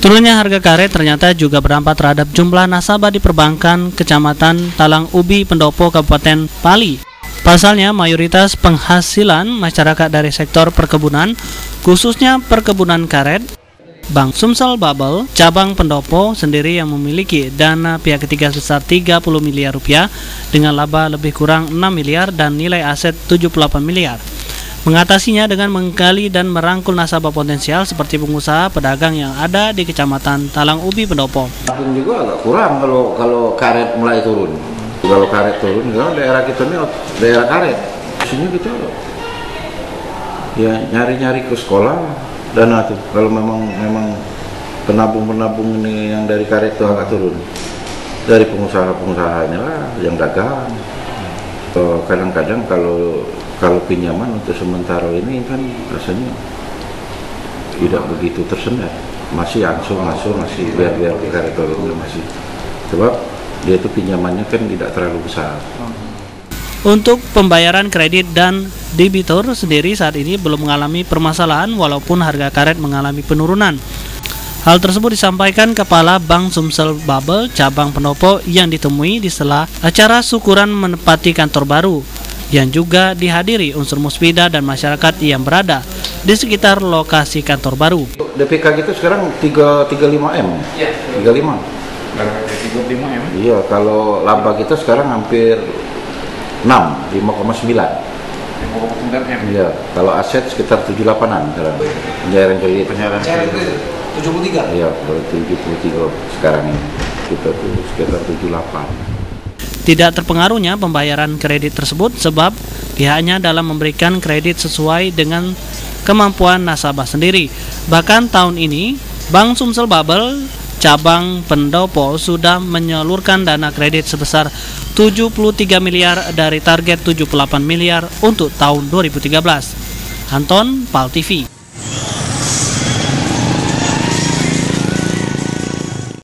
Turunnya harga karet ternyata juga berdampak terhadap jumlah nasabah di perbankan Kecamatan Talang Ubi, Pendopo, Kabupaten Pali. Pasalnya, mayoritas penghasilan masyarakat dari sektor perkebunan, khususnya perkebunan karet. Bank Sumsel Babel, cabang Pendopo sendiri yang memiliki dana pihak ketiga sebesar 30 miliar rupiah dengan laba lebih kurang 6 miliar dan nilai aset 78 miliar. Mengatasinya dengan menggali dan merangkul nasabah potensial seperti pengusaha pedagang yang ada di Kecamatan Talang Ubi, Pendopo. Mungkin juga agak kurang kalau karet mulai turun. Kalau karet turun, kalau daerah kita ini daerah karet. Sini kita ya nyari-nyari ke sekolah dana tuh. Kalau memang penabung ini yang dari karet itu agak turun. Dari pengusaha-pengusahanya lah, yang dagang. Kadang-kadang kalau pinjaman untuk sementara ini kan rasanya tidak begitu tersendat, masih angsur masih biar karet turun masih, sebab dia itu pinjamannya kan tidak terlalu besar. Untuk pembayaran kredit dan debitur sendiri saat ini belum mengalami permasalahan walaupun harga karet mengalami penurunan. Hal tersebut disampaikan Kepala Bank Sumsel Babel cabang Pendopo yang ditemui di sela acara syukuran menempati kantor baru yang juga dihadiri unsur musbida dan masyarakat yang berada di sekitar lokasi kantor baru. DPK kita sekarang 35M. Iya. 35. 35M. Iya, kalau laba kita sekarang hampir 5,9. 5,9M. Iya, kalau aset sekitar 78-an sekarang. Penyaluran kredit. Penyaluran kredit 73. Iya, baru 73 sekarang ini. Kita tuh sekitar 78. Tidak terpengaruhnya pembayaran kredit tersebut sebab pihaknya dalam memberikan kredit sesuai dengan kemampuan nasabah sendiri. Bahkan tahun ini, Bank Sumsel Babel cabang Pendopo sudah menyalurkan dana kredit sebesar 73 miliar dari target 78 miliar untuk tahun 2013. Anton, PAL TV.